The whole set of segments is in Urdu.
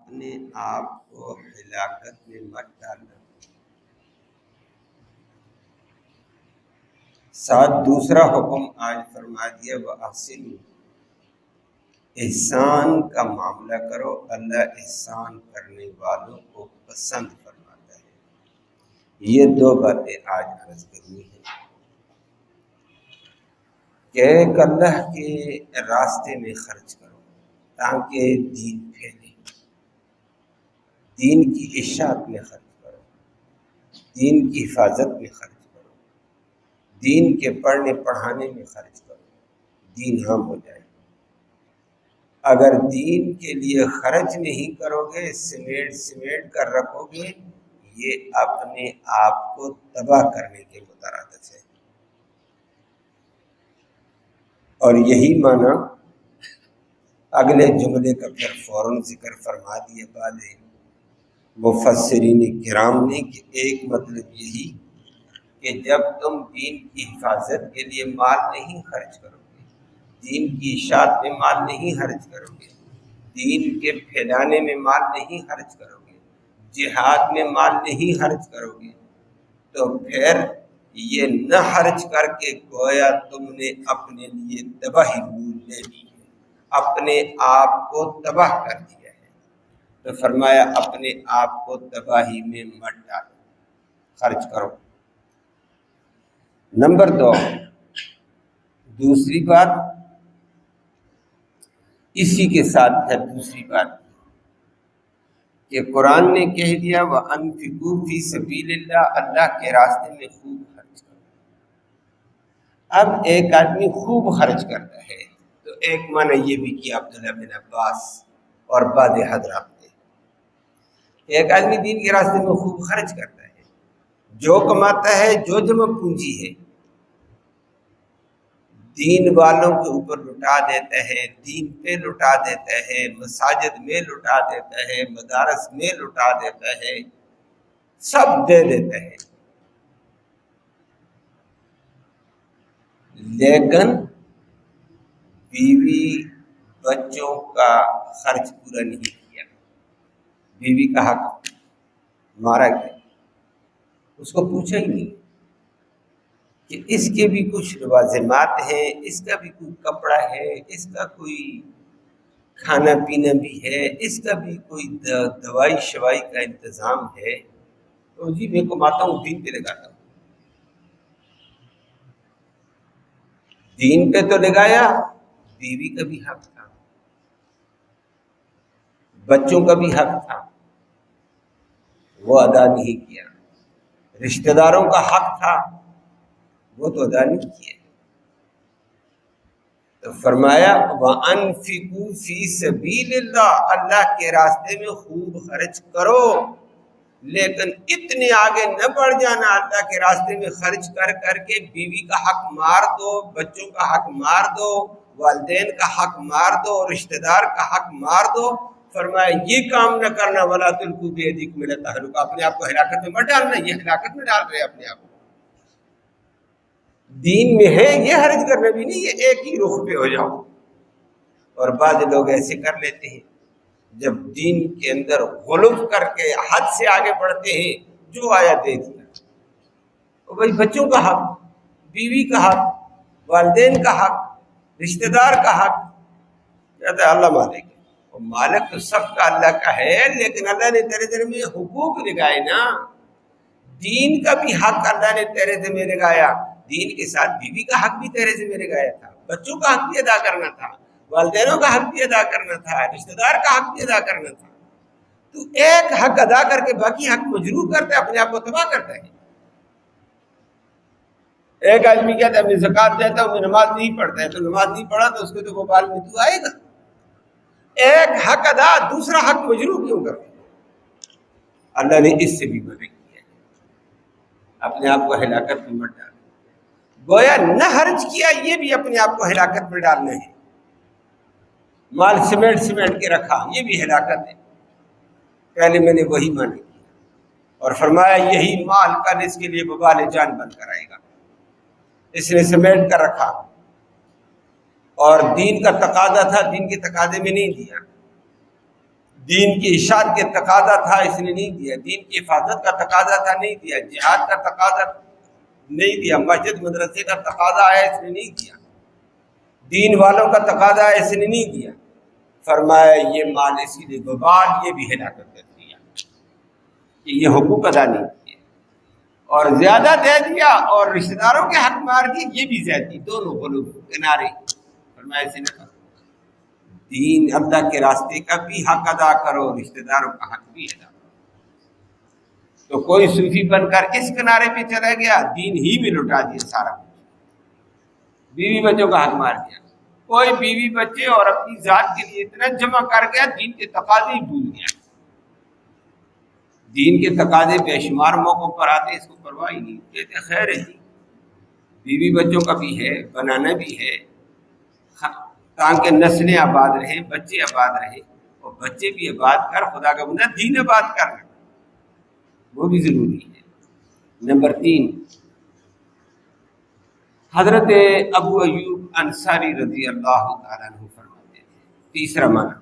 اپنے آپ کو ہلاکت میں مت ڈالنا۔ ساتھ دوسرا حکم آج فرما دیا، وَأَحْسِنُوا، احسان کا معاملہ کرو، اللہ احسان کرنے والوں کو پسند فرماتا ہے۔ یہ دو باتیں آج عرض کرنی ہے کہ ایک اللہ کے راستے میں خرچ کرو تاکہ دین پھیلے، دین کی اشاعت میں خرچ کرو، دین کی حفاظت میں خرچ کرو، دین کے پڑھنے پڑھانے میں خرچ کرو، دین عام ہو جائے۔ اگر دین کے لیے خرچ نہیں کرو گے، سمیٹ کر رکھو گے، یہ اپنے آپ کو تباہ کرنے کے مترادف ہے۔ اور یہی معنی اگلے جملے کا پھر فوراً ذکر فرما دیا بعد مفسرین کرام نے کہ ایک مطلب یہی کہ جب تم دین کی حفاظت کے لیے مال نہیں خرچ کرو گے، دین کی اشاعت میں مال نہیں خرچ کرو گے، دین کے پھیلانے میں مال نہیں خرچ کرو گے، جہاد میں مال نہیں خرچ کرو گے، تو پھر یہ نہ خرچ کر کے گویا تم نے اپنے لیے تباہی مول لے لی ہے، اپنے آپ کو تباہ کر دیا ہے۔ تو فرمایا اپنے آپ کو تباہی میں مت ڈالو، خرچ کرو۔ نمبر 2، دوسری بات اسی کے ساتھ ہے، دوسری بات کہ قرآن نے کہہ دیا وَأَنفِقُوا فِي سَبِيلِ اللَّهِ، اللہ کے راستے میں خوب خرچ کرو۔ اب ایک آدمی خوب خرچ کرتا ہے تو ایک معنی یہ بھی کیا عبداللہ بن عباس اور بعض حضرات نے، ایک آدمی دین کے راستے میں خوب خرچ کرتا ہے، جو کماتا ہے، جو جمع پونجی ہے، دین والوں کے اوپر لٹا دیتا ہے، دین پہ لٹا دیتا ہے، مساجد میں لٹا دیتا ہے، مدارس میں لٹا دیتا ہے، سب دے دیتا ہے، لیکن بیوی بچوں کا خرچ پورا نہیں کیا، بیوی کا حق مارا گیا، اس کو پوچھا ہی نہیں کہ اس کے بھی کچھ لوازمات ہیں، اس کا بھی کوئی کپڑا ہے، اس کا کوئی کھانا پینا بھی ہے، اس کا بھی کوئی دوائی شوائی کا انتظام ہے، تو جی میں کماتا ہوں، دین پہ لگاتا ہوں۔ دین پہ تو لگایا، بیوی کا بھی حق تھا، بچوں کا بھی حق تھا، وہ ادا نہیں کیا، رشتہ داروں کا حق تھا، وہ تو ادا نہیں کیے۔ تو فرمایا وَأَنفِقُوا فِي سَبِيلِ اللَّهِ، اللہ کے راستے میں خوب خرچ کرو، لیکن اتنے آگے نہ بڑھ جانا اللہ کے راستے میں خرچ کر کر کے بیوی کا حق مار دو، بچوں کا حق مار دو، والدین کا حق مار دو، رشتہ دار کا حق مار دو۔ فرمایا یہ کام نہ کرنا، وَلَا تُلْقُوا بِأَيْدِيكُمْ إِلَى التَّهْلُكَةِ، اپنے آپ کو ہلاکت میں مت ڈالنا، یہ ہلاکت میں ڈال رہے اپنے آپ کو۔ دین میں ہے یہ حرج کرنا بھی نہیں، یہ ایک ہی رخ پہ ہو جاؤ۔ اور بعض لوگ ایسے کر لیتے ہیں، جب دین کے اندر غلو کر کے حد سے آگے بڑھتے ہیں، جو آیا دے دیا، تو بھائی بچوں کا حق، بیوی کا حق، والدین کا حق، رشتہ دار کا حق، کہتا ہے اللہ مالک ہے، اور مالک تو سب کا اللہ کا ہے، لیکن اللہ نے تیرے دل میں حقوق لگائے نا، دین کا بھی حق اللہ نے تیرے ذمہ لگایا، دین کے ساتھ بیوی کا حق بھی تیرے ذمہ لگایا تھا، بچوں کا حق بھی ادا کرنا تھا، والدینوں کا حق بھی ادا کرنا تھا، رشتہ دار کا حق بھی ادا کرنا تھا۔ تو ایک حق ادا کر کے باقی حق مجروح کرتا ہے، اپنے آپ کو تباہ کرتا ہے۔ ایک آدمی کہتا ہے میں زکوٰۃ دیتا ہوں، میں نماز نہیں پڑھتا ہے، تو نماز نہیں پڑھا تو اس کو تو وبال میں تو آئے گا۔ ایک حق ادا، دوسرا حق مجروح کیوں کرتا ہے؟ اللہ نے اس سے بھی منع کیا ہے، اپنے آپ کو ہلاکت میں مت ڈالو۔ گویا نہ خرچ کیا، یہ بھی اپنے آپ کو ہلاکت میں ڈالنا ہے۔ مال سمیٹ کے رکھا، یہ بھی ہلاکت ہے۔ پہلے میں نے وہی معنی کیا اور فرمایا یہی مال کل اس کے لیے وبال جان بن کر آئے گا۔ اس نے سمیٹ کر رکھا اور دین کا تقاضا تھا، دین کے تقاضے میں نہیں دیا، دین کی اشاعت کے تقاضا تھا، اس نے نہیں دیا. دین کی حفاظت کا تقاضا تھا، نہیں دیا. جہاد کا تقاضا نہیں دیا. مسجد مدرسے کا تقاضا ہے، اس نے نہیں دیا. دین والوں کا تقاضا ہے، اس نے نہیں دیا. فرمایا یہ مال اسی لیے برباد، یہ بھی ہلاکت کر دیا کہ یہ حقوق ادا نہیں کیے اور زیادہ دے دیا اور رشتہ داروں کے حق مار دی، یہ بھی زیادتی. دونوں غلو کنارے. فرمایا اسے نہ کرو. دین اللہ کے راستے کا بھی حق ادا کرو، رشتہ داروں کا حق بھی ادا کرو. تو کوئی صوفی بن کر اس کنارے پہ چلا گیا، دین ہی میں لٹا دیا سارا کچھ. بیوی بچوں کا حق مار دیا. کوئی بیوی بچے اور اپنی ذات کے لیے اتنا جمع کر گیا، دین کے تقاضے ہی بھول گیا. دین کے تقاضے بے شمار موقعوں پر آتے، اس کو پرواہ ہی نہیں. کہتے خیر ہے جی، بیوی بچوں کا بھی ہے، بنانا بھی ہے تاکہ نسلیں آباد رہیں، بچے آباد رہیں. اور بچے بھی آباد کر، خدا کا بندہ دین آباد کرنا وہ بھی ضروری ہے. نمبر 3، حضرت ابو ایوب انصاری رضی اللہ تعالیٰ عنہ فرماتے تھے، تیسرا معنی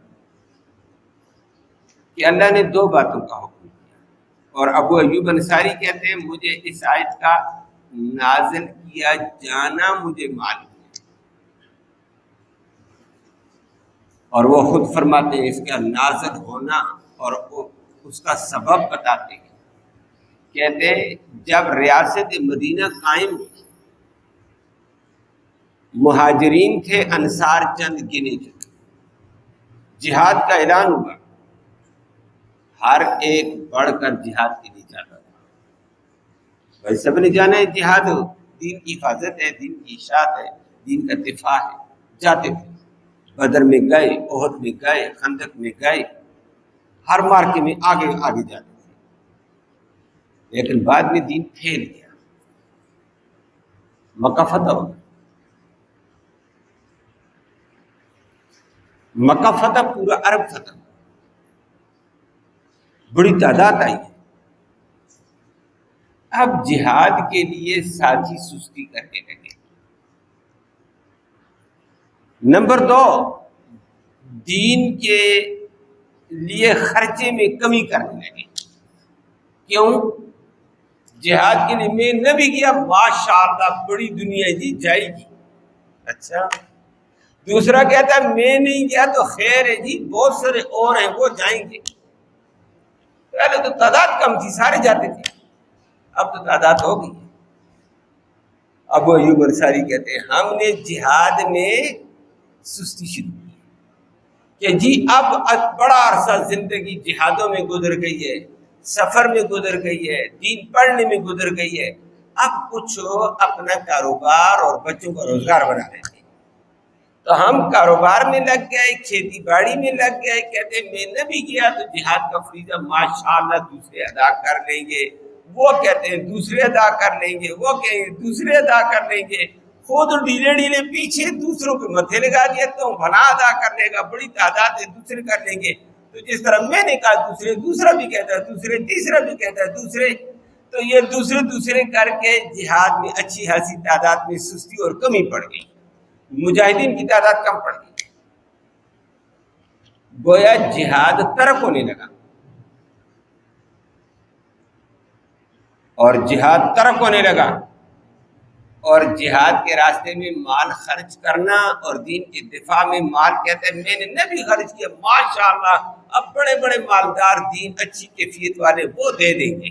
کہ اللہ نے 2 باتوں کا حکم دیا. اور ابو ایوب انصاری کہتے ہیں مجھے اس آیت کا نازل کیا جانا مجھے معلوم ہے. اور وہ خود فرماتے ہیں اس کا نازل ہونا اور اس کا سبب بتاتے ہیں. کہتے ہیں جب ریاست مدینہ قائم ہوئی، مہاجرین تھے انصار چند گنے چنے، جہاد کا اعلان ہوا، ہر ایک بڑھ کر جہاد کے لیے جاتا تھا. بھائی سب نے جانا ہے جہاد دین کی حفاظت ہے، دین کی اشاعت ہے، دین کا دفاع ہے. جاتے تھے، بدر میں گئے، احد میں گئے، خندق میں گئے، ہر مارکے میں آگے آگے جاتے تھے. لیکن بعد میں دین پھیل گیا، مکہ فتح ہو گیا. مکہ فتح پورا عرب فتح، بڑی تعداد آئی ہے. اب جہاد کے لیے ساتھی سستی کرنے لگے. نمبر 2، دین کے لیے خرچے میں کمی کرنے لگے. کیوں؟ جہاد کے لیے میں نہ بھی گیا، ماشاءاللہ بڑی دنیا جی جائے گی. اچھا، دوسرا کہتا ہے میں نہیں گیا تو خیر ہے جی، بہت سارے اور ہیں وہ جائیں گے. پہلے تو تعداد کم تھی، سارے جاتے تھے، اب تو تعداد ہو گئی. ابو ایوب انصاری کہتے ہیں ہم نے جہاد میں سستی شروع کی کہ جی اب بڑا عرصہ زندگی جہادوں میں گزر گئی ہے، سفر میں گزر گئی ہے، دین پڑھنے میں گزر گئی ہے، اب کچھ اپنا کاروبار اور بچوں کا روزگار بنا لیتے ہیں. تو ہم کاروبار میں لگ گئے، کھیتی باڑی میں لگ گئے. کہتے میں نہ بھی گیا تو جہاد کا فریضہ ماشاءاللہ دوسرے ادا کر لیں گے. وہ کہتے ہیں دوسرے ادا کر لیں گے، وہ کہیں گے دوسرے ادا کر لیں گے. خود ڈھیلے ڈھیلے پیچھے دوسروں کے متھے لگا دیا تو بھلا ادا کر لے گا، بڑی تعداد ہے دوسرے کر لیں گے. تو جس طرح میں نے کہا دوسرے، دوسرا بھی کہتا ہے دوسرے، تیسرا بھی کہتا ہے دوسرے. تو یہ دوسرے کر کے جہاد میں اچھی خاصی تعداد میں سستی اور کمی پڑ گئی، مجاہدین کی تعداد کم پڑ گئی. گویا جہاد ترک ہونے لگا، اور جہاد ترک ہونے لگا. اور جہاد کے راستے میں مال خرچ کرنا اور دین کے دفاع میں مال، کہتے ہیں میں نے نہ بھی خرچ کیا، ماشاءاللہ اب بڑے بڑے مالدار دین اچھی کیفیت والے وہ دے دیں گے.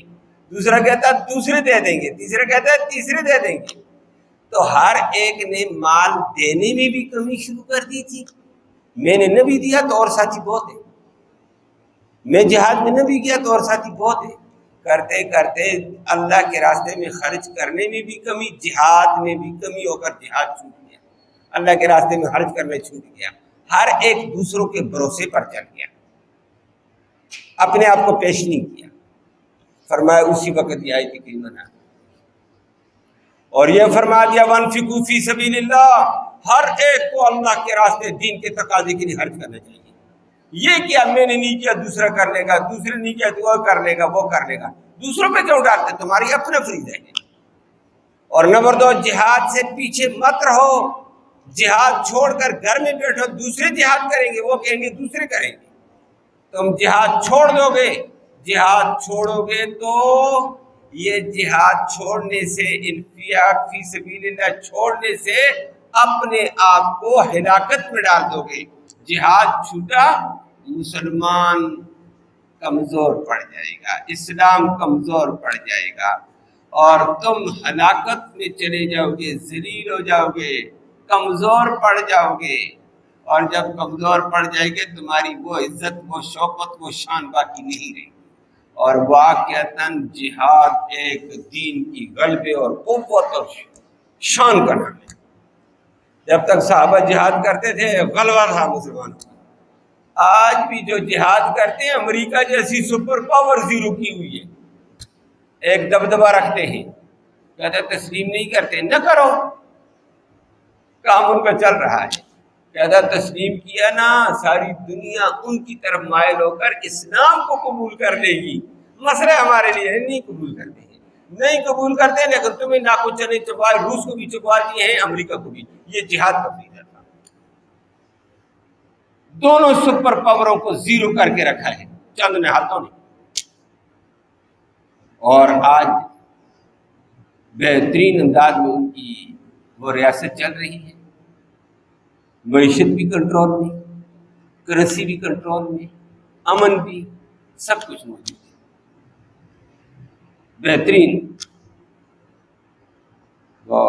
دوسرا کہتا ہے دوسرے دے دیں گے، تیسرا کہتا ہے تیسرے دے دیں گے. تو ہر ایک نے مال دینے میں بھی کمی شروع کر دی تھی. میں نے نہ بھی دیا تو اور ساتھی بہت ہیں، میں جہاد میں نہ بھی گیا تو اور ساتھی بہت ہیں. کرتے کرتے اللہ کے راستے میں خرچ کرنے میں بھی کمی، جہاد میں بھی کمی ہو کر جہاد چھوٹ گیا، اللہ کے راستے میں خرچ کرنے چھوٹ گیا. ہر ایک دوسروں کے بھروسے پر چل گیا، اپنے آپ کو پیش نہیں کیا. فرمایا اسی وقت یہ آیت کریمہ نازل اور یہ فرما دیا وانفقوا فی سبیل اللہ، ہر ایک کو اللہ کے راستے دین کے تقاضے کے لیے خرچ کرنا چاہیے. یہ کیا میں نے نہیں کیا دوسرا کر لے گا، دوسرے نہیں کیا تو وہ کر لے گا، وہ کر لے گا. دوسروں پہ کیوں ڈالتے؟ تمہاری اپنا فریضہ ہے. اور نمبر 2، جہاد سے پیچھے مت رہو. جہاد چھوڑ کر گھر میں بیٹھو، دوسرے جہاد کریں گے، وہ کہیں گے دوسرے کریں گے. تم جہاد چھوڑ دو گے، جہاد چھوڑو گے تو یہ جہاد چھوڑنے سے، انفاق فی سبیل اللہ چھوڑنے سے اپنے آپ کو ہلاکت میں ڈال دو گے۔ جہاد چھوٹا، مسلمان کمزور پڑ جائے گا، اسلام کمزور پڑ جائے گا، اور تم ہلاکت میں چلے جاؤ گے، ذلیل ہو جاؤ گے، کمزور پڑ جاؤ گے، اور جب کمزور پڑ جائے گے تمہاری وہ عزت، وہ شوکت، وہ شان باقی نہیں رہی۔ اور واقعتاً جہاد ایک دین کی غلبے اور قوت اور شان کا نام ہے۔ جب تک صحابہ جہاد کرتے تھے غلبہ تھا مسلمانوں کا۔ آج بھی جو جہاد کرتے ہیں امریکہ جیسی سپر پاور زیرو کی ہوئی ہے، ایک دبدبہ رکھتے ہیں، کہتے تسلیم نہیں کرتے، نہ کرو، کام ان کا چل رہا ہے۔ کہتا تسلیم کیا نا ساری دنیا ان کی طرف مائل ہو کر اسلام کو قبول کر لے گی، مسئلہ ہمارے لیے نہیں قبول کرتے ہیں، نہیں قبول کرتے، لیکن تمہیں ناکچا نہیں چپا، روس کو بھی چپا دیے ہیں، امریکہ کو بھی۔ یہ جہاد کا فریضہ تھا، دونوں سپر پاوروں کو زیرو کر کے رکھا ہے چند نے ہاتھوں نے۔ اور آج بہترین انداز میں ان کی وہ ریاست چل رہی ہے، معیشت بھی کنٹرول میں، کرنسی بھی کنٹرول میں، امن بھی، سب کچھ موجود ہے، بہترین۔ وہ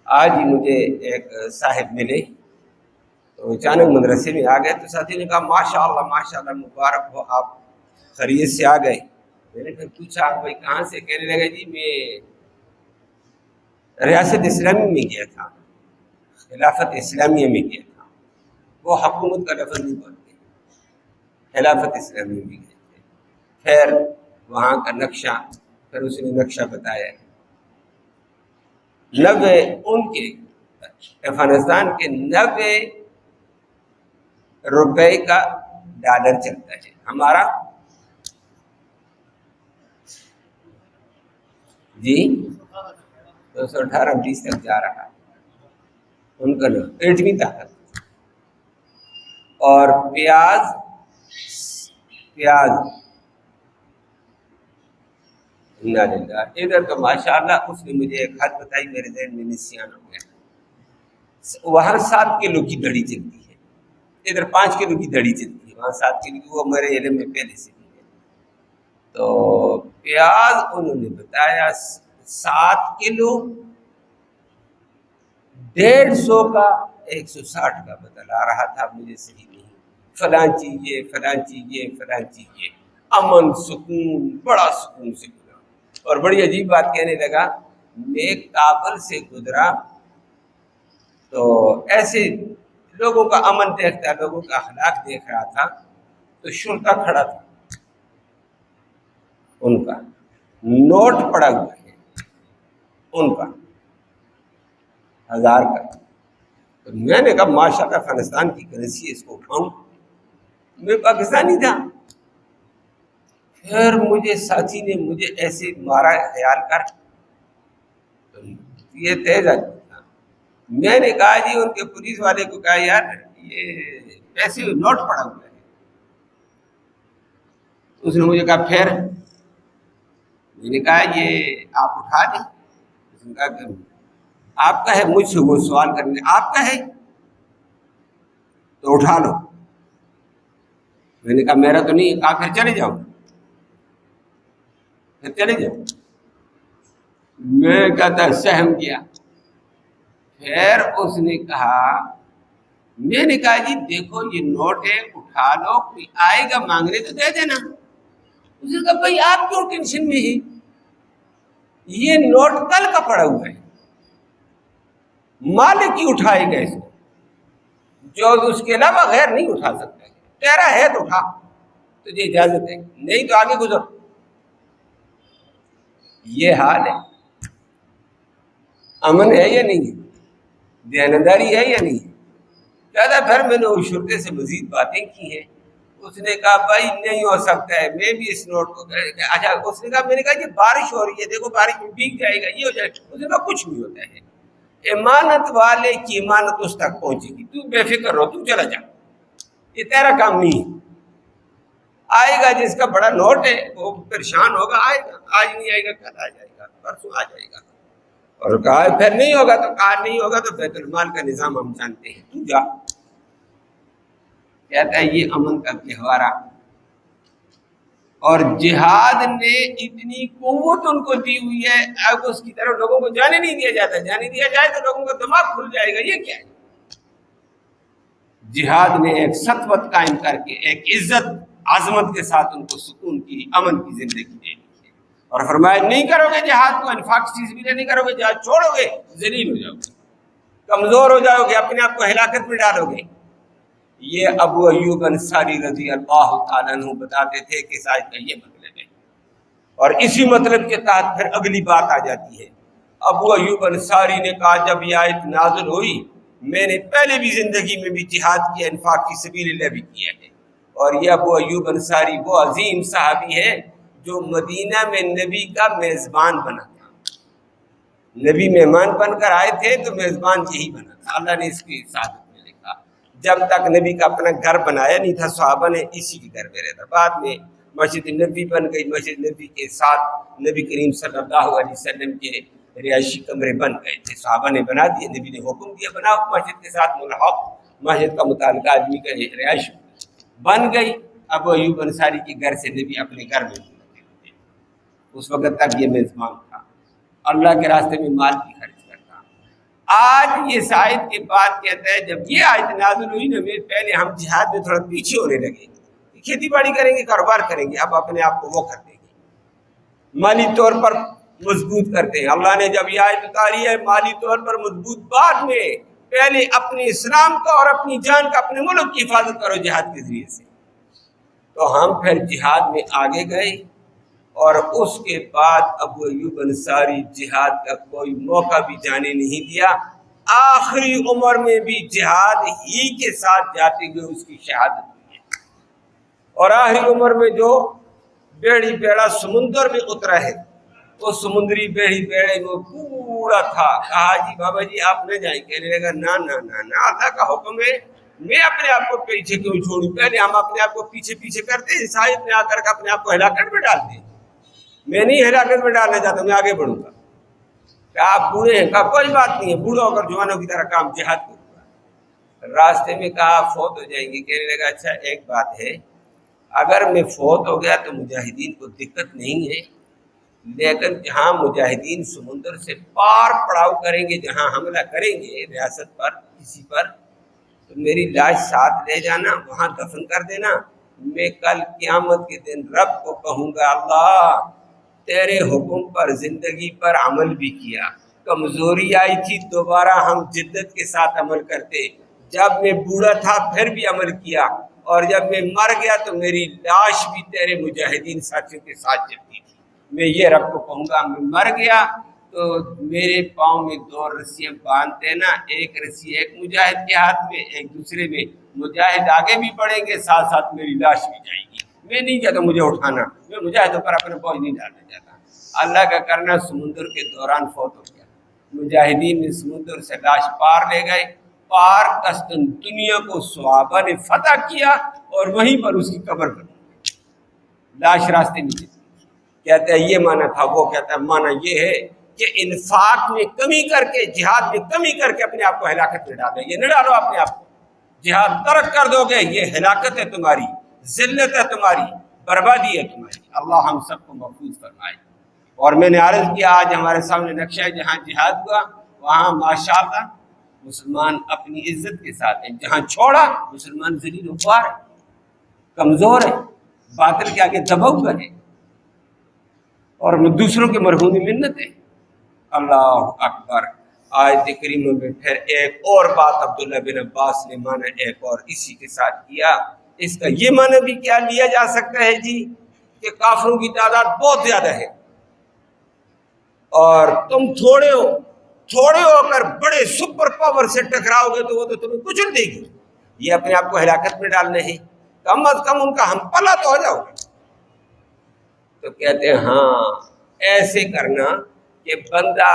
آج ہی مجھے ایک صاحب ملے تو اچانک مدرسے میں آ گئے، تو ساتھی نے کہا ماشاء اللہ ماشاء اللہ، مبارک ہو، آپ خیریت سے آ گئے۔ میں نے پھر پوچھا بھائی کہاں سے؟ کہنے لگا جی میں ریاست اسلامی میں گیا تھا، خلافت اسلامیہ میں گیا تھا۔ وہ حکومت کا لفظ نہیں بولتے، خلافت اسلامیہ میں گئے تھے۔ پھر وہاں کا نقشہ، پھر اس نے نقشہ بتایا، 90 ان کے افغانستان کے 90 روپے کا ڈالر چلتا ہے، ہمارا جی 218-20 تک جا رہا ہے، ان کا نام ایٹمی طاقت۔ اور پیاز ادھر تو ماشاء اللہ، اس نے مجھے ایک حد بتائی، میرے ذہن میں نسیان ہو گیا۔ وہاں 7 کلو کی دڑی چلتی ہے، ادھر 5 کلو کی دڑی چلتی ہے، وہاں 7 کلو کی، وہ میرے علم میں پہلے سے بھی ہے۔ تو پیاز انہوں نے بتایا 7 کلو 150 کا، 160 کا بتلا رہا تھا، مجھے صحیح نہیں، فلاں چیزیں فلاں چیزیں فلاں چیزیں، امن سکون، بڑا سکون سے گزرا۔ اور بڑی عجیب بات کہنے لگا، میں کابل سے گزرا تو ایسے لوگوں کا امن دیکھتا، لوگوں کا اخلاق دیکھ رہا تھا، تو شرطہ کھڑا تھا، ان کا نوٹ پڑا ہوا ہے، ان کا 1000 کا۔ تو میں نے کہا ماشاءاللہ افغانستان کی کرنسی ہے، اس کو اٹھاؤں، میں پاکستانی تھا۔ پھر مجھے ساتھی نے مجھے ایسے مارا، خیال کر، یہ تیز آدمی تھا۔ میں نے کہا جی، ان کے پولیس والے کو کہا یار یہ پیسے نوٹ پڑا ہوا ہے۔ اس نے مجھے کہا پھر؟ میں نے کہا یہ آپ اٹھا دیں۔ اس نے کہا کہ آپ کا ہے، مجھ سے وہ سوال کرنے، آپ کا ہے تو اٹھا لو۔ میں نے کہا میرا تو نہیں۔ کہا پھر چلے جاؤ، پھر چلے جاؤ۔ میں کہتا سہم کیا۔ پھر اس نے کہا، میں نے کہا جی دیکھو یہ نوٹ ہے، اٹھا لو، کوئی آئے گا مانگنے تو دے دینا۔ اس نے کہا بھائی آپ کیوں ٹینشن میں ہیں، یہ نوٹ کل کا پڑا ہوا ہے، مالک ہی اٹھائے گا اس کو، جو اس کے علاوہ غیر نہیں اٹھا سکتا ہے۔ تیرا ہے تو اٹھا، تجھے اجازت ہے، نہیں تو آگے گزر۔ یہ حال ہے، امن ہے یا نہیں ہے، دیانتداری ہے یا نہیں ہے۔ کہتا پھر میں نے اس شرطے سے مزید باتیں کی ہیں۔ اس نے کہا بھائی نہیں ہو سکتا ہے، میں بھی اس نوٹ کو، اچھا اس نے کہا، میں نے کہا یہ بارش ہو رہی ہے، دیکھو بارش میں بھیگ جائے گا، یہ ہو جائے گا۔ اس نے کہا کچھ نہیں ہوتا ہے، امانت والے کی امانت اس تک پہنچے گی، تو بے فکر رہو، تو چلا جا، یہ تیرا کام نہیں ہے۔ آئے گا جس کا بڑا نوٹ ہے وہ پریشان ہوگا، آئے گا، آج نہیں آئے گا کل آ جائے گا، پرسوں آ جائے گا، اور کہا پھر نہیں ہوگا تو کہا نہیں ہوگا تو بیت المال کا نظام ہم جانتے ہیں، تو جا۔ کہتا ہے یہ امن کا گہوارہ، اور جہاد نے اتنی قوت ان کو دی ہوئی ہے، اب اس کی طرف لوگوں کو جانے نہیں دیا جاتا، جانے دیا جائے تو لوگوں کا دماغ کھل جائے گا، یہ کیا ہے؟ جہاد نے ایک سطوت قائم کر کے ایک عزت عظمت کے ساتھ ان کو سکون کی امن کی زندگی دے دی ہے، اور فرمایا نہیں کرو گے جہاد کو انفاق چیز بھی نہیں کرو گے، جہاد چھوڑو گے ذلیل ہو جاؤ گے، کمزور ہو جاؤ گے، اپنے آپ کو ہلاکت میں ڈالو گے۔ یہ ابو ایوب انصاری رضی اللہ تعالیٰ عنہ بتاتے تھے کہ شاید کا یہ مطلب ہے، اور اسی مطلب کے تحت پھر اگلی بات آ جاتی ہے۔ ابو ایوب انصاری نے کہا جب یہ آیت نازل ہوئی میں نے پہلے بھی زندگی میں بھی جہاد کیا، انفاق فی سبیل اللہ بھی کیا ہے، اور یہ ابو ایوب انصاری وہ عظیم صحابی ہے جو مدینہ میں نبی کا میزبان بنا تھا، نبی مہمان بن کر آئے تھے تو میزبان یہی بنا تھا، اللہ نے اس کی سعادت میں لکھا۔ جب تک نبی کا اپنا گھر بنایا نہیں تھا صحابہ نے اسی کے گھر میں رہتا، بعد میں مسجد نبی بن گئی، مسجد نبی کے ساتھ نبی کریم صلی اللہ علیہ وسلم کے رہائشی کمرے بن گئے تھے، صحابہ نے بنا دیے، نبی نے حکم دیا بناؤ، مسجد کے ساتھ ملحق مسجد کا متعلقہ آدمی کا رہائش بن گئی۔ ابو ایوب انصاری کے گھر سے نبی اپنے گھر میں بلاتے تھے، اس وقت تک یہ میزبان تھا، اللہ کے راستے میں مال بھی خرچ کرتا۔ آج یہ شاید کے بعد کہتا ہے جب یہ آیت نازل ہوئی نا پہلے ہم جہاد میں تھوڑا پیچھے ہونے لگے، کھیتی باڑی کریں گے، کاروبار کریں گے، اب اپنے آپ کو وہ کر دیں گے، مالی طور پر مضبوط کرتے ہیں۔ اللہ نے جب یہ آیت اتاری ہے مالی طور پر مضبوط، بعد میں پہلے اپنے اسلام کا اور اپنی جان کا اپنے ملک کی حفاظت کرو جہاد کے ذریعے سے، تو ہم پھر جہاد میں آگے گئے، اور اس کے بعد ابو ایوب انصاری جہاد کا کوئی موقع بھی جانے نہیں دیا، آخری عمر میں بھی جہاد ہی کے ساتھ جاتے ہوئے اس کی شہادت ہوئی ہے، اور آخری عمر میں جو بیڑی بیڑا سمندر میں اترا ہے، وہ سمندری بیڑی بیڑے وہ پورا تھا، کہا جی بابا جی آپ نہ جائیں، کہنے لگا نا نا نا نا، اللہ کا حکم ہے، میں اپنے آپ کو پیچھے کیوں چھوڑوں، پہلے ہم اپنے آپ کو پیچھے پیچھے کرتے ہیں، صاحب نے آ کر کے اپنے آپ کو ہلاکت میں ڈالتے ہیں، میں نہیں ہلاکت میں ڈالنا چاہتا، میں آگے بڑھوں گا۔ کہ آپ بوڑھے ہیں، کہا کوئی بات نہیں ہے، بوڑھا ہو کر جوانوں کی طرح کام جہاد کروں گا۔ راستے میں کہا فوت ہو جائیں گے، کہنے لگا اچھا ایک بات ہے، اگر میں فوت ہو گیا تو مجاہدین کو دقت نہیں ہے، لیکن جہاں مجاہدین سمندر سے پار پڑاؤ کریں گے، جہاں حملہ کریں گے ریاست پر کسی پر، تو میری لاش ساتھ لے جانا، وہاں دفن کر دینا، میں کل قیامت کے دن رب کو کہوں گا اللہ تیرے حکم پر زندگی پر عمل بھی کیا، کمزوری آئی تھی دوبارہ ہم جدت کے ساتھ عمل کرتے، جب میں بوڑھا تھا پھر بھی عمل کیا، اور جب میں مر گیا تو میری لاش بھی تیرے مجاہدین ساتھیوں کے ساتھ جلتی تھی، میں یہ رب کو کہوں گا میں مر گیا تو میرے پاؤں میں 2 رسیاں باندھ دینا، ایک رسی ایک مجاہد کے ہاتھ میں، ایک دوسرے میں، مجاہد آگے بھی بڑھیں گے ساتھ ساتھ میری لاش بھی جائے گی، میں نہیں چاہتا مجھے اٹھانا، میں مجاہدوں پر اپنے بوجھ نہیں ڈالنا چاہتا۔ اللہ کا کرنا سمندر کے دوران فوت ہو گیا، مجاہدین نے سمندر سے لاش پار لے گئے، پار قصدن دنیا کو صحابہ نے فتح کیا، اور وہیں پر اس کی قبر بنی، لاش راستے میں چلی۔ کہتا ہے یہ معنی تھا، وہ کہتا ہے معنی یہ ہے کہ انفاق میں کمی کر کے، جہاد میں کمی کر کے اپنے آپ کو ہلاکت میں ڈالو، یہ نہ ڈالو اپنے آپ کو، جہاد ترک کر دو گے یہ ہلاکت ہے تمہاری، ذلت ہے تمہاری، بربادی ہے تمہاری، اللہ ہم سب کو محفوظ فرمائے۔ اور میں نے عرض کیا آج ہمارے سامنے نقشہ ہے، جہاں جہاد ہوا وہاں ماشاءاللہ مسلمان اپنی عزت کے ساتھ ہیں، جہاں چھوڑا مسلمان ذلیل و خوار ہے، کمزور ہے، باطل کے آگے دبا ہوا ہے، اور دوسروں کے مرہون منت ہے۔ اللہ اکبر۔ آیت کریمہ میں پھر ایک اور بات عبداللہ بن عباس نے معنی ایک اور اسی کے ساتھ کیا، اس کا یہ معنی بھی کیا لیا جا سکتا ہے جی کہ کافروں کی تعداد بہت زیادہ ہے اور تم تھوڑے ہو کر بڑے سپر پاور سے ٹکراؤ گے تو وہ تو تمہیں کچل دے گی، یہ اپنے آپ کو ہلاکت میں ڈالنے ہیں، کم از کم ان کا ہم پلہ تو ہو جاؤ گے۔ تو کہتے ہیں ہاں ایسے کرنا کہ بندہ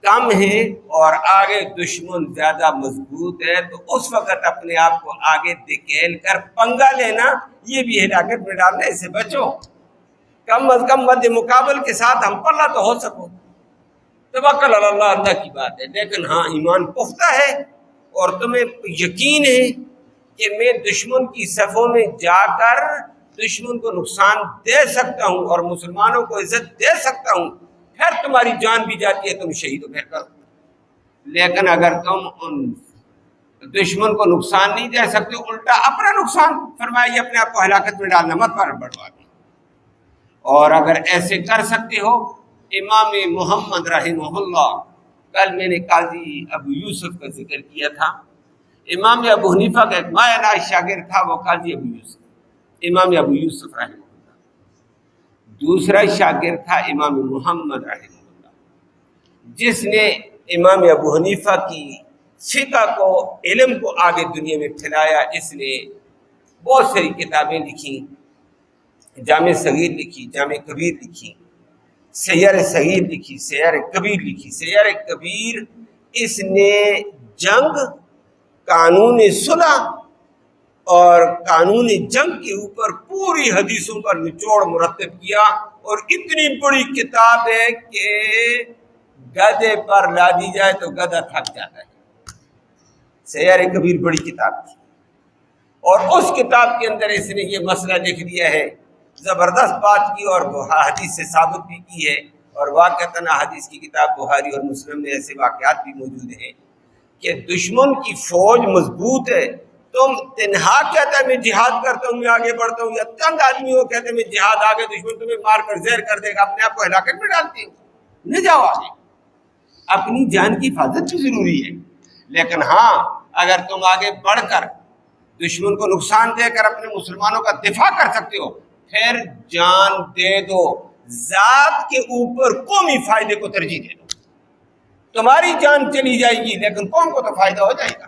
کم ہے اور آگے دشمن زیادہ مضبوط ہے، تو اس وقت اپنے آپ کو آگے دھکیل کر پنگا لینا یہ بھی ہلاکت میں ڈالنا، اس سے بچو۔ کم از کم مد مقابل کے ساتھ ہم پلہ تو ہو سکو۔ توکل علی اللہ اللہ کی بات ہے، لیکن ہاں ایمان پختہ ہے اور تمہیں یقین ہے کہ میں دشمن کی صفوں میں جا کر دشمن کو نقصان دے سکتا ہوں اور مسلمانوں کو عزت دے سکتا ہوں، پھر تمہاری جان بھی جاتی ہے، تم شہید ہو پھر کرو۔ لیکن اگر تم ان دشمن کو نقصان نہیں دے سکتے، الٹا اپنا نقصان فرمائیے، اپنے آپ کو ہلاکت میں ڈالنا مت پر بڑھوا دیں۔ اور اگر ایسے کر سکتے ہو، امام محمد رحمہ اللہ، کل میں نے قاضی ابو یوسف کا ذکر کیا تھا، امام ابو حنیفہ کا ایک مایہ ناز شاگرد تھا، وہ قاضی ابو یوسف، امام ابو یوسف رحمہ اللہ۔ دوسرا شاگرد تھا امام محمد رحمہ اللہ، جس نے امام ابو حنیفہ کی فقہ کو، علم کو آگے دنیا میں پھیلایا۔ اس نے بہت ساری کتابیں لکھی، جامع صغیر لکھی، جامع کبیر لکھی، سیر صغیر لکھی، سیر کبیر لکھی۔ سیر کبیر اس نے جنگ، قانون صلح اور قانون جنگ کے اوپر پوری حدیثوں کا نچوڑ مرتب کیا، اور اتنی بڑی کتاب ہے کہ گدھے پر لا دی جائے تو گدھا تھک جاتا ہے۔ سیر کبیر بڑی کتاب تھی، اور اس کتاب کے اندر اس نے یہ مسئلہ لکھ دیا ہے، زبردست بات کی، اور حدیث سے ثابت بھی کی ہے، اور واقعتاً حدیث کی کتاب بخاری اور مسلم میں ایسے واقعات بھی موجود ہیں کہ دشمن کی فوج مضبوط ہے، تم تنہا کہتا ہے میں جہاد کرتا ہوں، میں آگے بڑھتا ہوں، یا تنگ آدمی ہو کہتے ہیں میں جہاد، آگے دشمن تمہیں مار کر زہر کر دے گا، اپنے آپ کو ہلاکت میں ڈالتے ہو، نہ جاؤ آگے۔ اپنی جان کی حفاظت بھی ضروری ہے، لیکن ہاں اگر تم آگے بڑھ کر دشمن کو نقصان دے کر اپنے مسلمانوں کا دفاع کر سکتے ہو، پھر جان دے دو، ذات کے اوپر قومی فائدے کو ترجیح دے دو۔ تمہاری جان چلی جائے گی لیکن قوم کو تو فائدہ ہو جائے گا،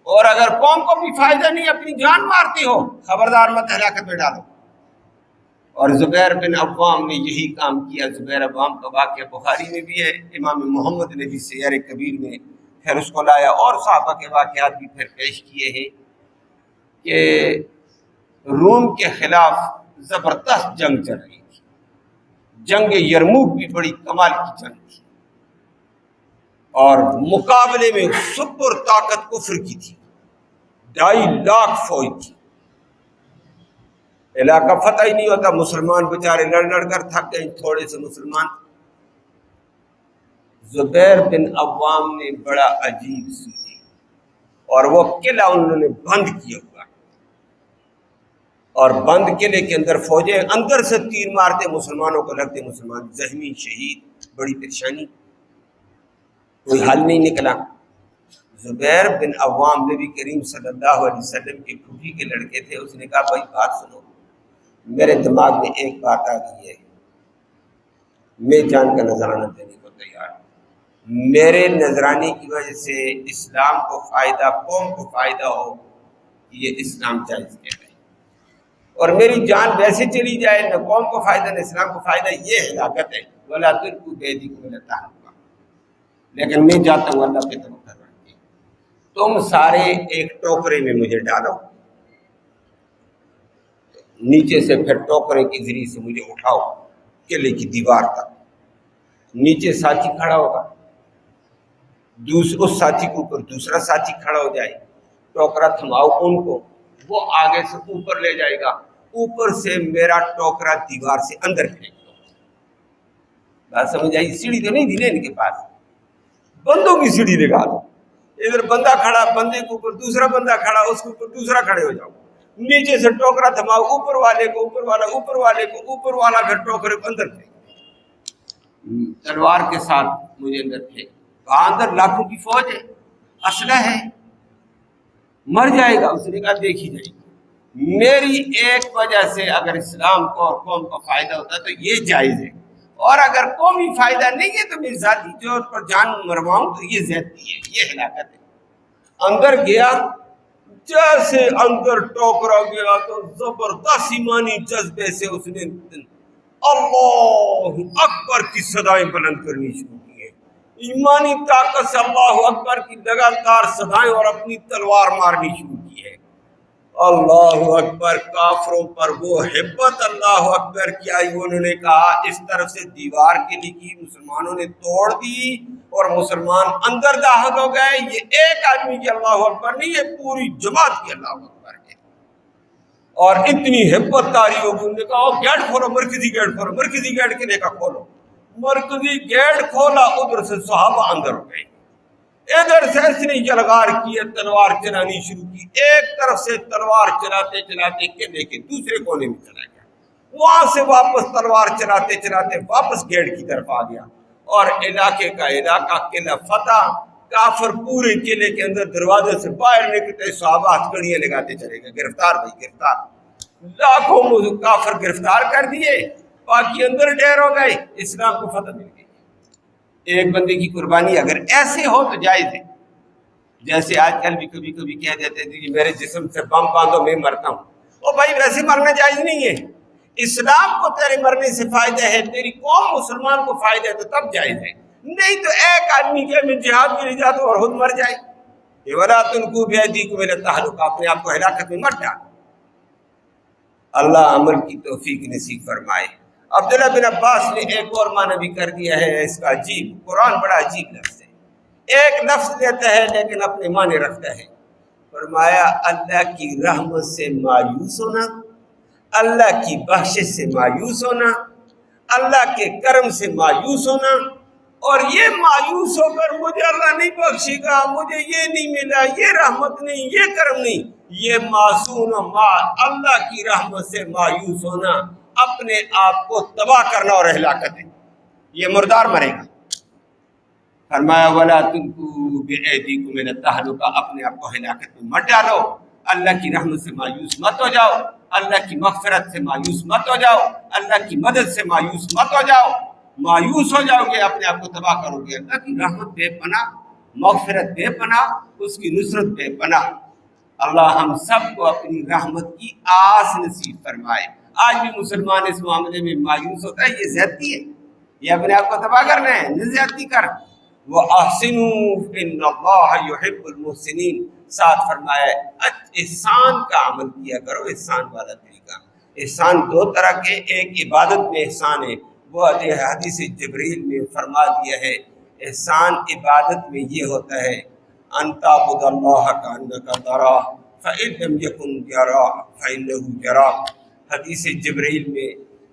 اور اگر قوم کو بھی فائدہ نہیں، اپنی جان مارتے ہو، خبردار مت ہلاکت میں ڈالو۔ اور زبیر بن عوام نے یہی کام کیا۔ زبیر عوام کا واقعہ بخاری میں بھی ہے، امام محمد نے بھی سیر کبیر میں پھر اس کو لایا، اور صحابہ کے واقعات بھی پھر پیش کیے ہیں کہ روم کے خلاف زبردست جنگ چل رہی تھی۔ جنگ یرموک بھی بڑی کمال کی جنگ تھی، اور مقابلے میں سپر طاقت کفر کی تھی، 2.5 لاکھ فوج تھی، علاقہ فتح ہی نہیں ہوتا، مسلمان بیچارے لڑ لڑ کر تھک گئے، تھوڑے سے مسلمان۔ زبیر بن عوام نے بڑا عجیب سوچی، اور وہ قلعہ انہوں نے بند کیا ہوا، اور بند قلعے کے اندر فوجیں اندر سے تیر مارتے، مسلمانوں کو لگتے، مسلمان زخمی شہید، بڑی پریشانی، کوئی حل نہیں نکلا۔ زبیر بن عوام نبی کریم صلی اللہ علیہ وسلم کے پھوپھی کے لڑکے تھے، اس نے کہا بھائی بات سنو، میرے دماغ میں ایک بات آ گئی ہے، میں جان کا نذرانہ دینے کو تیار ہوں، میرے نذرانے کی وجہ سے اسلام کو فائدہ، قوم کو فائدہ ہو، یہ اسلام جائز کہتا ہے، اور میری جان ویسے چلی جائے، نہ قوم کو فائدہ نہ اسلام کو فائدہ، یہ ہلاکت ہے۔ وَلَا تُلْقُوا بِأَيْدِيكُمْ إِلَى التَّهْلُكَةِ، لیکن میں جاتا ہوں اللہ پہ توکل رکھ کے، تم سارے ایک ٹوکرے میں مجھے ڈالو، نیچے سے پھر ٹوکرے کے ذریعے سے مجھے اٹھاؤ قلعے کی دیوار تک، نیچے ساتھی کھڑا ہوگا، اس ساتھی کے اوپر دوسرا ساتھی کھڑا ہو جائے، ٹوکرا تھماؤ ان کو، وہ آگے سے اوپر لے جائے گا، اوپر سے میرا ٹوکرا دیوار سے اندر پھینک دو۔ بات سمجھ آئی؟ سیڑھی تو نہیں تھی نا ان کے پاس، بندوں کی سیڑھی لگا دو، ادھر بندہ کھڑا، بندے کے اوپر دوسرا بندہ کھڑا، اس کے اوپر دوسرا کھڑے ہو جاؤ، نیچے سے ٹوکرا تھماؤ، اوپر والے کو، اوپر والا اوپر والے کو، اوپر والا پھر ٹوکرے کو اندر پھینک، تلوار کے ساتھ مجھے اندر پھینک۔ وہاں اندر لاکھوں کی فوج ہے، اسلحہ ہے، مر جائے گا۔ اس نے کہا دیکھی جائے گی، میری ایک وجہ سے اگر اسلام کو اور قوم کو فائدہ ہوتا ہے تو یہ جائز ہے، اور اگر قومی فائدہ نہیں ہے تو میں ذاتی طور پر جان مرواؤں تو یہ زیادتی ہے، یہ ہلاکت ہے۔ اندر گیا، جیسے اندر ٹوکرا گیا تو زبردست ایمانی جذبے سے اس نے اللہ اکبر کی صدائیں بلند کرنی شروع کی ہیں، ایمانی طاقت سے اللہ اکبر کی لگاتار صدائیں اور اپنی تلوار مارنی شروع کی ہے۔ اللہ اکبر، کافروں پر وہ ہبت اللہ اکبر کیا، انہوں نے کہا اس طرف سے دیوار کے لگی، مسلمانوں نے توڑ دی اور مسلمان اندر داخل ہو گئے۔ یہ ایک آدمی کی اللہ اکبر نہیں، یہ پوری جماعت کی اللہ اکبر ہے۔ اور اتنی ہمت تاری ہوگی، انہوں نے کہا گیٹ کھولو، مرکزی گیٹ کھولو، مرکزی گیٹ کے لے کا کھولو، مرکزی گیٹ کھولا، ادھر سے صحابہ اندر ہو گئے، ادھر سے اس نے یلغار کی، تلوار چلانی شروع کی، ایک طرف سے تلوار چلاتے چلاتے قلعے کے دوسرے کونے میں چلا گیا، وہاں سے واپس تلوار چلاتے چلاتے واپس گیٹ کی طرف آ گیا، اور علاقے کا علاقہ قلعہ فتح، کافر پورے قلعے کے اندر دروازے سے باہر نکلتے صحابہ ہتھکڑیاں لگاتے چلے گئے، گرفتار بھائی گرفتار، لاکھوں کافر گرفتار کر دیے، باقی اندر ڈیر ہو گئے، اسلام کو فتح مل گئی۔ ایک بندے کی قربانی اگر ایسے ہو تو جائز ہے، جیسے آج کل بھی کبھی کبھی کہہ دیتے ہیں کہ میرے جسم سے بم باندھو میں مرتا ہوں، او بھائی ویسے مرنا جائز نہیں ہے، اسلام کو تیرے مرنے سے فائدہ ہے، تیری قوم مسلمان کو فائدہ ہے تو تب جائز ہے، نہیں تو ایک آدمی کے میں جہاد کے لیے جاتا اور خود مر جائے، وَلَا تُلْقُوا بِأَيْدِيكُمْ إِلَى التَّهْلُكَةِ، اپنے آپ کو ہلاکت میں مت ڈال۔ اللہ عمل کی توفیق نصیب فرمائے۔ عبداللہ بن عباس نے ایک اور معنی بھی کر دیا ہے اس کا عجیب، قرآن بڑا عجیب لفظ ہے، ایک لفظ لیتا ہے لیکن اپنے معنی رکھتا ہے۔ فرمایا اللہ کی رحمت سے مایوس ہونا، اللہ کی بخشش سے مایوس ہونا، اللہ کے کرم سے مایوس ہونا، اور یہ مایوس ہو کر مجھے اللہ نہیں بخشے گا، مجھے یہ نہیں ملا، یہ رحمت نہیں، یہ کرم نہیں، یہ معصوم اللہ کی رحمت سے مایوس ہونا اپنے آپ کو تباہ کرنا اور ہلاکت ہے، یہ مردار مرے گا۔ فرمایا وَلَا تُلْقُوا بِأَيْدِيكُمْ إِلَى التَّهْلُكَةِ، اپنے آپ کو ہلاکت میں مت ڈالو، اللہ کی رحمت سے مایوس مت ہو جاؤ، اللہ کی مغفرت سے مایوس مت ہو جاؤ، اللہ کی مدد سے مایوس مت ہو جاؤ، مایوس ہو جاؤ گے اپنے آپ کو تباہ کرو گے۔ اللہ کی رحمت بے پناہ، مغفرت بے پناہ، اس کی نصرت بے پناہ۔ اللہ ہم سب کو اپنی رحمت کی آس نصیب فرمائے۔ آج بھی مسلمان اس معاملے میں مایوس ہوتا ہے، یہ زیادتی ہے، یہ اپنے آپ کو تباہ کرنا ہے، نہ زیادتی کر۔ وَأَحْسِنُوا إِنَّ اللَّهَ يُحِبُّ الْمُحْسِنِينَ، ساتھ فرمایا ہے احسان کا عمل کیا کرو، احسان والا طریقہ۔ احسان دو طرح کے، ایک عبادت میں احسان ہے، وہ حدیث جبریل میں فرما دیا ہے، احسان عبادت میں یہ ہوتا ہے ان تعبد اللہ کانک تراہ فإن لم یکن یراہ فإنہ یراہ۔ حدیث جبریل میں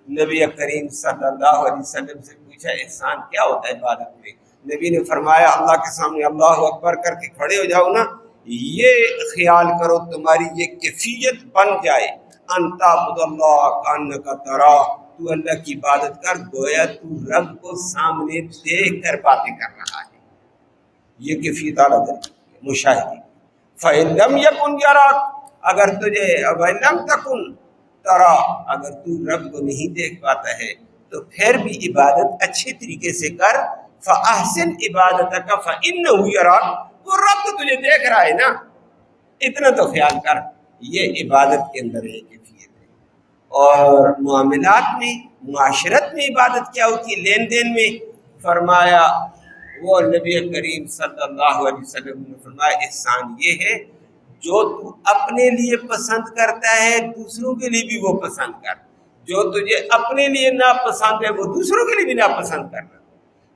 نبی کریم صلی اللہ علیہ وسلم سے پوچھا احسان کیا ہوتا ہے عبادت میں، نبی نے فرمایا اللہ کے سامنے اللہ اکبر کر کے کھڑے ہو جاؤ نا، یہ خیال کرو تمہاری یہ کیفیت بن جائے، ان تعبد اللہ کانک تراہ، تو اللہ کی عبادت کر گویا تو رب کو سامنے دیکھ کر باتیں کر رہا ہے، یہ کیفیت اعلیٰ درجے کی مشاہدے۔ فَإِن لَمْ يَكُنْ يَرَاكَ، اگر تجھے وَإِن لَمْ تَكُنْ تَرَاهُ، اگر تو رب کو نہیں دیکھ پاتا ہے تو پھر بھی عبادت اچھے طریقے سے کر، فَأَحْسِنْ عِبَادَتَكَ فَإِنَّهُ يَرَاكَ، وہ رب تو تجھے دیکھ رہا ہے نا، اتنا تو خیال کر، یہ عبادت کے اندر ایک کیفیت ہے۔ اور معاملات میں، معاشرت میں عبادت کیا ہوتی ہے، لین دین میں، فرمایا وہ نبی کریم صلی اللہ علیہ وسلم نے فرمایا احسان یہ ہے جو تو اپنے لیے پسند کرتا ہے دوسروں کے لیے بھی وہ پسند کر، جو تجھے اپنے لیے ناپسند ہے وہ دوسروں کے لیے بھی ناپسند کرنا۔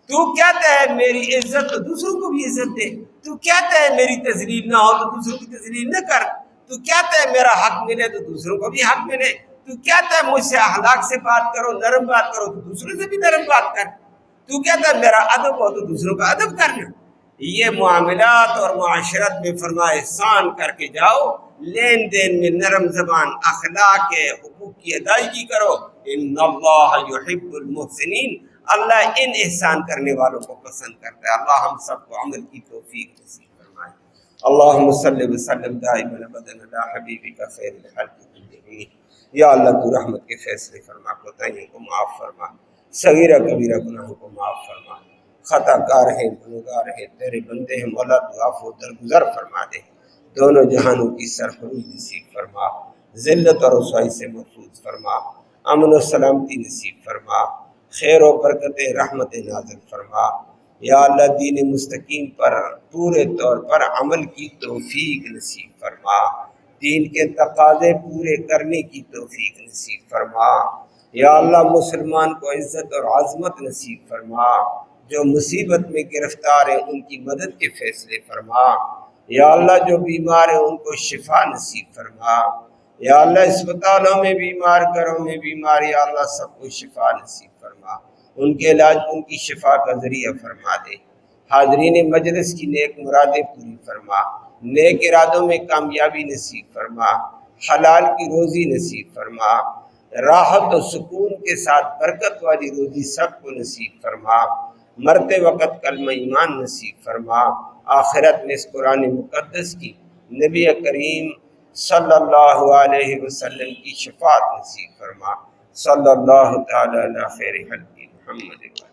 تو کہتا ہے میری عزت تو دوسروں کو بھی عزت دے، تو کہتا ہے میری تذلیل نہ ہو تو دوسروں کی تذلیل نہ کر، تو کہتا ہے میرا حق ملے تو دوسروں کو بھی حق ملے، تو کہتا ہے مجھ سے اخلاق سے بات کرو، نرم بات کرو، تو دوسروں سے بھی نرم بات کر، تو کہتا ہے میرا ادب ہو تو دوسروں کا ادب کرنا۔ یہ معاملات اور معاشرت میں فرمائے احسان کر کے جاؤ، لین دین میں نرم زبان، اخلاق کے حقوق کی ادائیگی کرو۔ ان اللہ یحب المحسنین، اللہ ان احسان کرنے والوں کو پسند کرتا ہے۔ اللہ ہم سب کو عمل کی توفیق نصیب فرمائے۔ اللہم صلی وسلم دائما ابدا علی حبیبک خیر الخلق کلہم۔ یا اللہ تو رحمت کے فیصلے فرما، کوتاہیوں کو معاف فرما، صغیرہ کبیرہ گناہوں کو معاف فرما، خطا کار ہیں گنہگار ہیں تیرے بندے ہیں، مولا تو عفو درگزر فرما دے، دونوں جہانوں کی سرفروش نصیب فرما، ذلت اور رسوائی سے محفوظ فرما، امن و سلامتی نصیب فرما، خیر و برکت رحمت نازل فرما، یا اللہ دین مستقیم پر پورے طور پر عمل کی توفیق نصیب فرما، دین کے تقاضے پورے کرنے کی توفیق نصیب فرما۔ یا اللہ مسلمان کو عزت اور عظمت نصیب فرما، جو مصیبت میں گرفتار ہیں ان کی مدد کے فیصلے فرما۔ یا اللہ جو بیمار ہیں ان کو شفا نصیب فرما۔ یا اللہ اسپتالوں میں بیمار، گھروں میں بیمار، یا اللہ سب کو شفا نصیب فرما، ان کے علاج ان کی شفا کا ذریعہ فرما دے۔ حاضرین مجلس کی نیک مرادیں پوری فرما، نیک ارادوں میں کامیابی نصیب فرما، حلال کی روزی نصیب فرما، راحت و سکون کے ساتھ برکت والی روزی سب کو نصیب فرما، مرتے وقت کلمہ ایمان نصیب فرما، آخرت میں اس قرآن مقدس کی نبی کریم صلی اللہ علیہ وسلم کی شفاعت نصیب فرما۔ صلی اللہ تعالی علی خیر خلق محمد۔